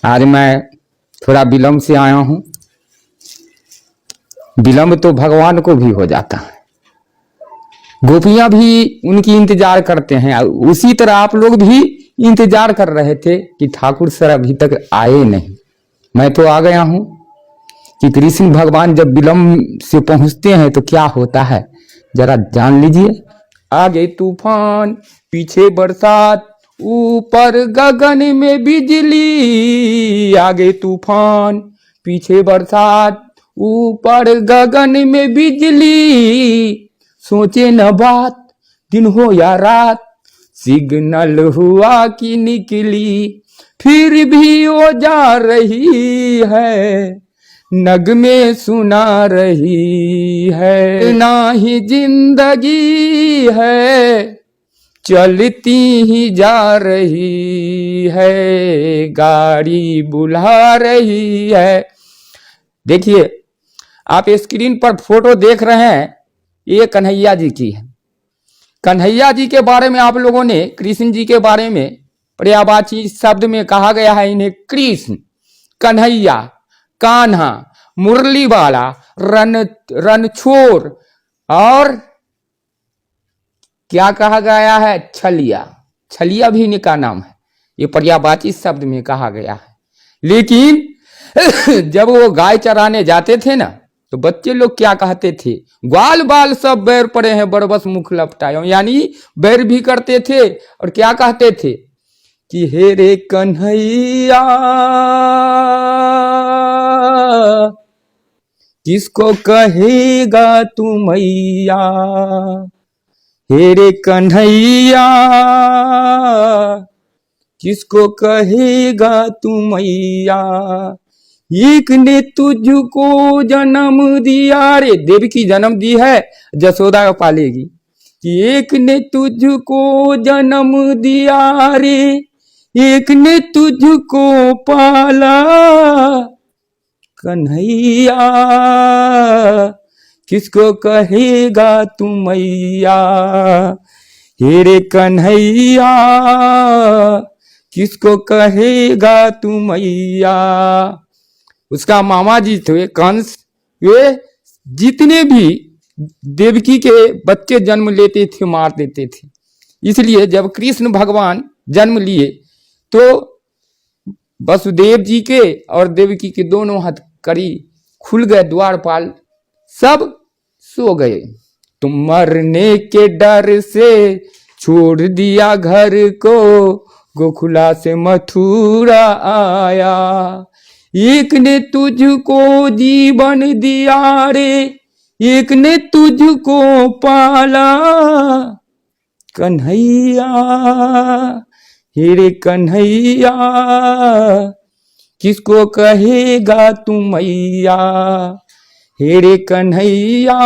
आज मैं थोड़ा विलंब से आया हूं। विलंब तो भगवान को भी हो जाता है, गोपियां भी उनकी इंतजार करते हैं। उसी तरह आप लोग भी इंतजार कर रहे थे कि ठाकुर सर अभी तक आए नहीं। मैं तो आ गया हूं कि कृष्ण भगवान जब विलंब से पहुंचते हैं तो क्या होता है जरा जान लीजिए। आगे तूफान, पीछे बरसात, ऊपर गगन में बिजली। आगे तूफान, पीछे बरसात, ऊपर गगन में बिजली। सोचे न बात, दिन हो या रात, सिग्नल हुआ कि निकली। फिर भी वो जा रही है, नगमे सुना रही है। ना ही जिंदगी है, चलती ही जा रही है, गाड़ी बुला रही है। देखिए, आप स्क्रीन पर फोटो देख रहे हैं, ये कन्हैया जी की है। कन्हैया जी के बारे में आप लोगों ने, कृष्ण जी के बारे में पर्यायवाची शब्द में कहा गया है इन्हें कृष्ण, कन्हैया, कान्हा, मुरली वाला, रणछोड़ और क्या कहा गया है, छलिया। छलिया भी इनका नाम है, ये पर्यायवाची शब्द में कहा गया है। लेकिन जब वो गाय चराने जाते थे ना, तो बच्चे लोग क्या कहते थे, ग्वाल बाल सब बैर पड़े हैं बरबस मुख लपटाए। यानी बैर भी करते थे और क्या कहते थे कि हे रे कन्हैया किसको कहेगा तू मैया। हे रे कन्हैया किसको कहेगा तू मैया। एक ने तुझको जन्म दिया रे, देवकी जन्म दी है, जसोदा को पालेगी। कि एक ने तुझको जन्म दिया रे, एक ने तुझको पाला। कन्हैया किसको कहेगा तू मैया। हे रे कन्हैया किसको कहेगा तू मैया। उसका मामा जी थे कंस, वे जितने भी देवकी के बच्चे जन्म लेते थे मार देते थे। इसलिए जब कृष्ण भगवान जन्म लिए तो वसुदेव जी के और देवकी के दोनों हथकड़ी खुल गए, द्वारपाल सब सो गए। तुम मरने के डर से छोड़ दिया घर को, गोकुला से मथुरा आया। एक ने तुझको जीवन दिया रे, एक ने तुझको पाला। कन्हैया हे रे कन्हैया किसको कहेगा तू मैया। हे रे कन्हैया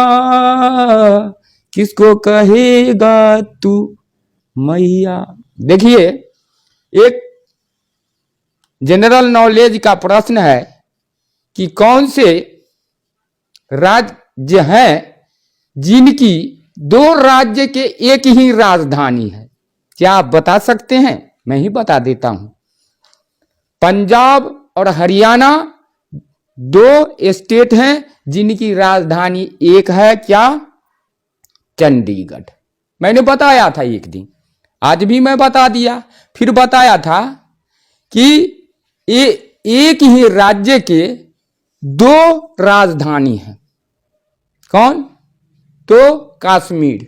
किसको कहेगा तू मैया। देखिए, एक जनरल नॉलेज का प्रश्न है कि कौन से राज्य हैं जिनकी दो राज्य के एक ही राजधानी है। क्या आप बता सकते हैं? मैं ही बता देता हूं। पंजाब और हरियाणा दो स्टेट हैं जिनकी राजधानी एक है, क्या? चंडीगढ़। मैंने बताया था एक दिन, आज भी मैं बता दिया, फिर बताया था कि एक ही राज्य के दो राजधानी हैं। कौन? तो कश्मीर,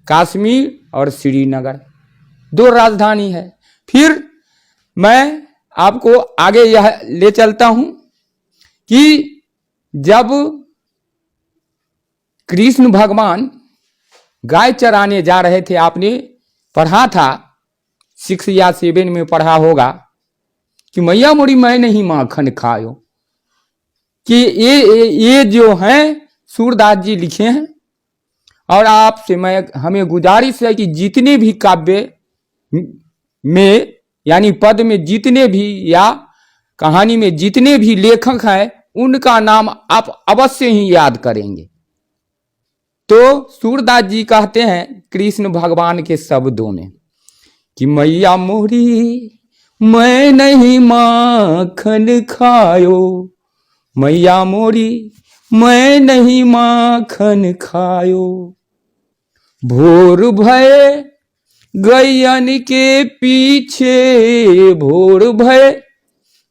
कश्मीर और श्रीनगर दो राजधानी है। फिर मैं आपको आगे यह ले चलता हूं कि जब कृष्ण भगवान गाय चराने जा रहे थे, आपने पढ़ा था 6 या 7 में पढ़ा होगा कि मैया मोरी मैं नहीं माखन खायो। कि ये जो हैं सूरदास जी लिखे हैं। और आपसे हमें गुजारिश है कि जितने भी काव्य में यानी पद में जितने भी या कहानी में जितने भी लेखक हैं उनका नाम आप अवश्य ही याद करेंगे। तो सूरदास जी कहते हैं कृष्ण भगवान के शब्दों में कि मैया मोरी मैं नहीं माखन खायो, मैया मोरी मैं नहीं माखन खायो। भोर भय गैयन के पीछे, भोर भय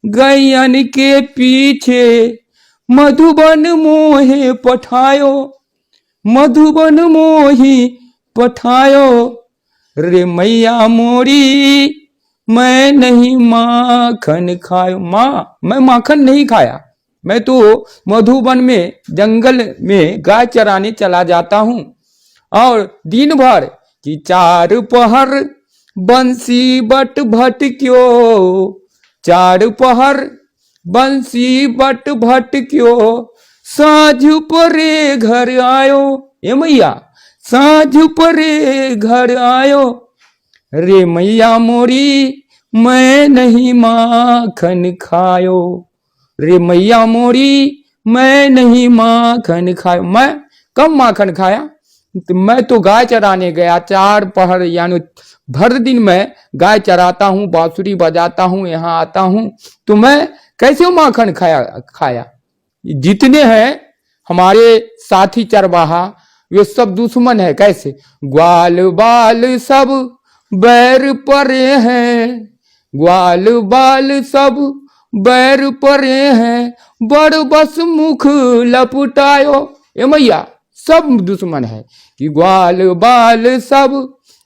गैयन के पीछे, मधुबन मोहे पठायो, मधुबन मोही पठायो। रे मैया मोरी मैं नहीं माखन खायो। माँ मैं माखन नहीं खाया, मैं तो मधुबन में जंगल में गाय चराने चला जाता हूँ, और दिन भर कि चार पहर बंसी बट भटक्यो, चार पहर बंसी बट भटक्यो, साँझ परे घर आयो। ए मैया साँझ परे घर आयो, रे मैया मोरी मैं नहीं माखन खायो, रे मैया मोरी मैं नहीं माखन खायो। मैं कब माखन खाया, तो मैं तो गाय चराने गया, चार पहर यानी भर दिन मैं गाय चराता हूँ, बांसुरी बजाता हूँ, यहाँ आता हूँ, तो मैं कैसे माखन खाया। जितने हैं हमारे साथी चरवाहा वे सब दुश्मन है। कैसे, ग्वाल बाल सब बैर परे हैं, ग्वाल बाल सब बैर परे हैं, बड़ बस मुख लपटायो। ए मैया सब दुश्मन है कि ग्वाल बाल सब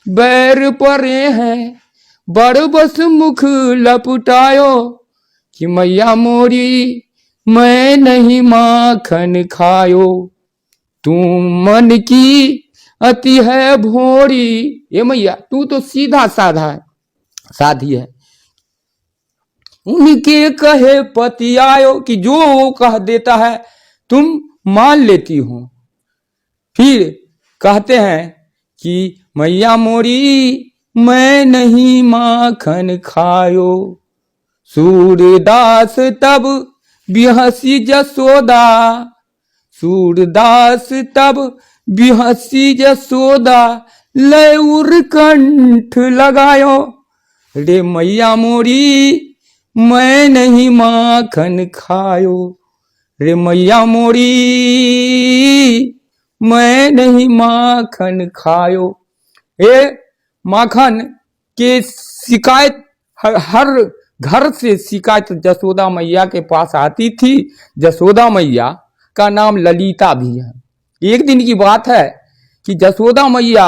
बैर परे हैं, बड़ बस मुख लपटायो। कि मैया मोरी मैं नहीं माखन खायो, तू मन की अति है भोरी। ये मैया तू तो सीधा साधा है, साधी है। उनके कहे पति आयो, कि जो वो कह देता है तुम मान लेती हो। फिर कहते हैं कि मैया मोरी मैं नहीं माखन खायो। सूरदास तब बिहसी जसोदा, सूरदास तब बिहसी जसोदा, लय कंठ लगायो। रे मैया मोरी मैं नहीं माखन खायो, रे मैया मोरी मैं नहीं माखन खायो। ए माखन के शिकायत हर घर से शिकायत जसोदा मैया के पास आती थी। जसोदा मैया का नाम ललिता भी है। एक दिन की बात है कि जसोदा मैया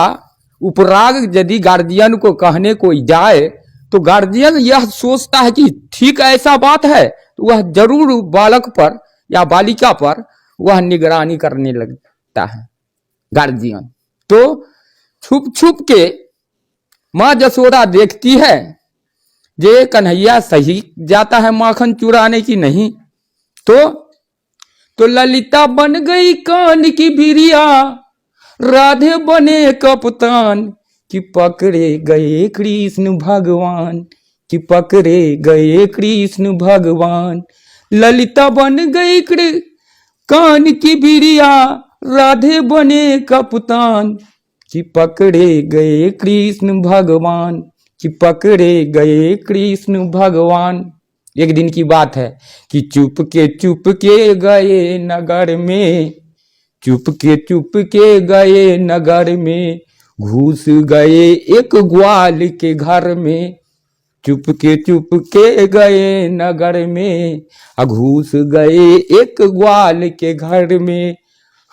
उपराग यदि गार्जियन को कहने कोई जाए तो गार्जियन यह सोचता है कि ठीक ऐसा बात है तो वह जरूर बालक पर या बालिका पर वह निगरानी करने लगता है गार्जियन। तो छुप छुप के माँ जसोदा देखती है जे कन्हैया सही जाता है माखन चुराने की नहीं। तो ललिता बन गई कान की बिरिया, राधे बने कप्तान, कि पकड़े गए कृष्ण भगवान, कि पकड़े गए कृष्ण भगवान। ललिता बन गई कान की बिरिया, राधे बने कप्तान, कि पकड़े गए कृष्ण भगवान, कि पकड़े गए कृष्ण भगवान। एक दिन की बात है कि चुप के गए नगर में, चुप के गए नगर में, घुस गए एक ग्वाल के घर में। चुप के गए नगर में, घुस गए एक ग्वाल के घर में।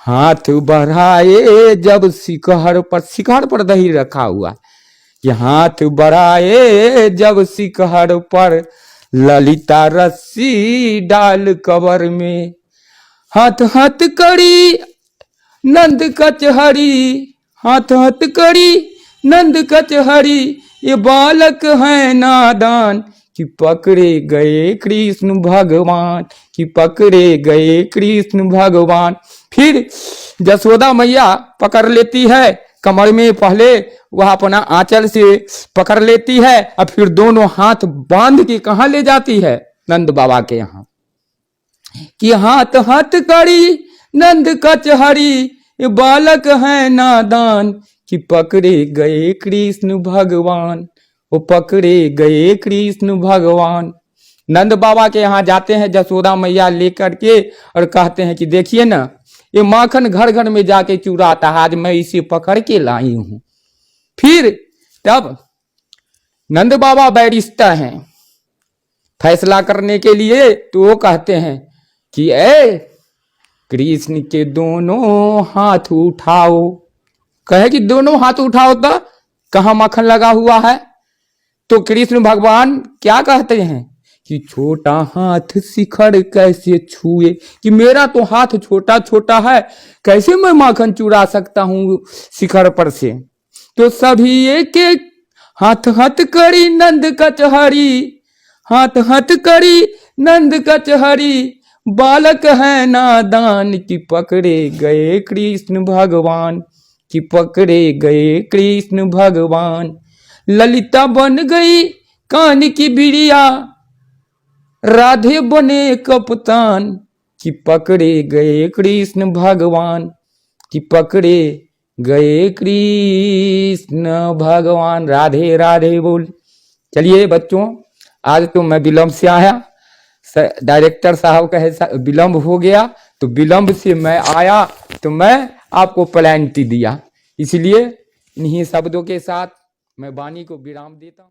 हाथ बढ़ाए जब शिखर पर दही रखा हुआ, कि हाथ बढ़ाए जब शिखर पर, ललिता रस्सी डाल कबर में। हाथ हाथ करी नंद कचहरी, हाथ हाथ करी नंद कचहरी, ये बालक है नादान, कि पकड़े गए कृष्ण भगवान, कि पकड़े गए कृष्ण भगवान। फिर जसोदा मैया पकड़ लेती है कमर में, पहले वह अपना आंचल से पकड़ लेती है और फिर दोनों हाथ बांध के कहाँ ले जाती है, नंद बाबा के यहाँ, कि हाथ हाथ करी नंद कचहरी, ये बालक है नादान, कि पकड़े गए कृष्ण भगवान। वो पकड़े गए कृष्ण भगवान। नंद बाबा के यहाँ जाते हैं जसोदा मैया लेकर के और कहते हैं कि देखिए ना, ये माखन घर घर में जाके चुराता है, आज मैं इसे पकड़ के लाई हूं। फिर तब नंद बाबा बैरिस्टर हैं, फैसला करने के लिए तो वो कहते हैं कि ए कृष्ण के दोनों हाथ उठाओ। कहे कि दोनों हाथ उठाओ तो कहां माखन लगा हुआ है? तो कृष्ण भगवान क्या कहते हैं कि छोटा हाथ शिखर कैसे छुए, कि मेरा तो हाथ छोटा छोटा है, कैसे मैं माखन चुरा सकता हूं शिखर पर से। तो सभी एक एक हाथ हाथ करी नंद कचहरी, हाथ हाथ करी नंद कचहरी, बालक है नादान की पकड़े गए कृष्ण भगवान, कि पकड़े गए कृष्ण भगवान। ललिता बन गई कान की बिड़िया, राधे बने कप्तान, कि पकड़े गए कृष्ण भगवान, कि पकड़े गए कृष्ण भगवान। राधे राधे बोल। चलिए बच्चों, आज तो मैं विलंब से आया, डायरेक्टर साहब का विलंब हो गया, तो विलंब से मैं आया तो मैं आपको प्लानिटी दिया, इसलिए इन्हीं शब्दों के साथ मैं वाणी को विराम देता हूं।